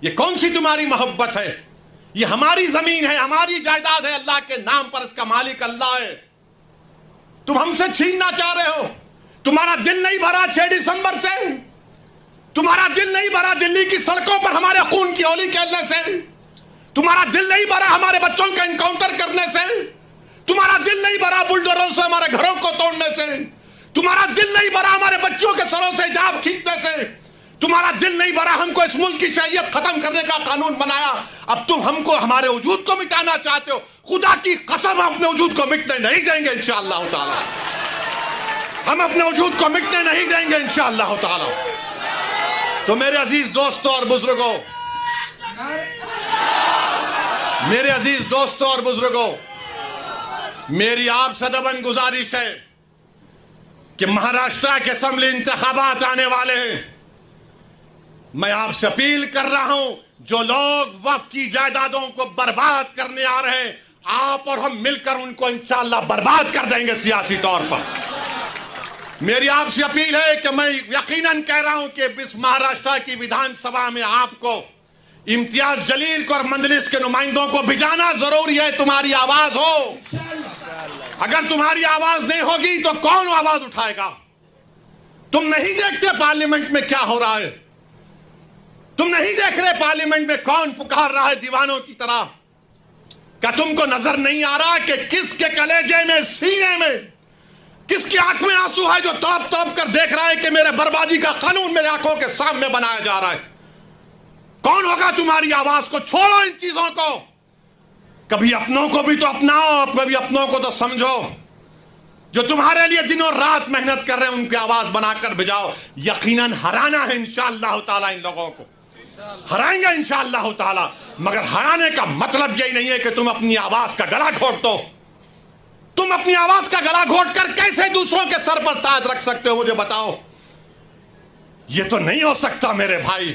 یہ کون سی تمہاری محبت ہے؟ یہ ہماری زمین ہے، ہماری جائیداد ہے، اللہ کے نام پر اس کا مالک اللہ ہے، تم ہم سے چھیننا چاہ رہے ہو۔ تمہارا دل نہیں بھرا 6 دسمبر سے؟ تمہارا دل نہیں بھرا دلی کی سڑکوں پر ہمارے خون کی ہولی کھیلنے سے؟ تمہارا دل نہیں بھرا ہمارے بچوں کا انکاؤنٹر کرنے سے؟ تمہارا دل نہیں بھرا بلڈوزروں سے ہمارے گھروں کو توڑنے سے؟ تمہارا دل نہیں بھرا ہمارے بچوں کے سروں سے حجاب کھینچنے سے؟ تمہارا دل نہیں بھرا ہم کو اس ملک کی شریعت ختم کرنے کا قانون بنایا، اب تم ہم کو ہمارے وجود کو مٹانا چاہتے ہو؟ خدا کی قسم ہم اپنے وجود کو مٹنے نہیں دیں گے انشاءاللہ تعالی، ہم اپنے وجود کو مٹنے نہیں دیں گے انشاءاللہ تعالی۔ تو میرے عزیز دوستوں اور بزرگوں، میرے عزیز دوستوں اور بزرگوں، میری آپ سے دبن گزارش ہے کہ مہاراشٹر کے اسمبلی انتخابات آنے والے ہیں، میں آپ سے اپیل کر رہا ہوں جو لوگ وقف کی جائیدادوں کو برباد کرنے آ رہے ہیں، آپ اور ہم مل کر ان کو انشاءاللہ برباد کر دیں گے سیاسی طور پر۔ میری آپ سے اپیل ہے کہ میں یقیناً کہہ رہا ہوں کہ اس مہاراشٹر کی ویدھان سبھا میں آپ کو امتیاز جلیل کو اور مجلس کے نمائندوں کو بھیجانا ضروری ہے، تمہاری آواز ہو۔ اگر تمہاری آواز نہیں ہوگی تو کون آواز اٹھائے گا؟ تم نہیں دیکھتے پارلیمنٹ میں کیا ہو رہا ہے؟ تم نہیں دیکھ رہے پارلیمنٹ میں کون پکار رہا ہے دیوانوں کی طرح؟ کیا تم کو نظر نہیں آ رہا کہ کس کے کلیجے میں، سینے میں، کس کی آنکھ میں آنسو ہے جو تڑپ تڑپ کر دیکھ رہا ہے کہ میرے بربادی کا قانون میرے آنکھوں کے سامنے بنایا جا رہا ہے؟ کون ہوگا تمہاری آواز کو؟ چھوڑو ان چیزوں کو، کبھی اپنوں کو بھی تو اپناؤ، کبھی اپنوں کو تو سمجھو۔ جو تمہارے لیے دن اور رات محنت کر رہے ہیں ان کی آواز بنا کر بجاؤ۔ یقیناً ہرانا ہے انشاءاللہ تعالی، ان لوگوں کو ہرائیں گے انشاءاللہ تعالی، مگر ہرانے کا مطلب یہی نہیں ہے کہ تم اپنی آواز کا گلا گھونٹ دو۔ تم اپنی آواز کا گلا گھونٹ کر کیسے دوسروں کے سر پر تاج رکھ سکتے ہو؟ مجھے بتاؤ، یہ تو نہیں ہو سکتا میرے بھائی۔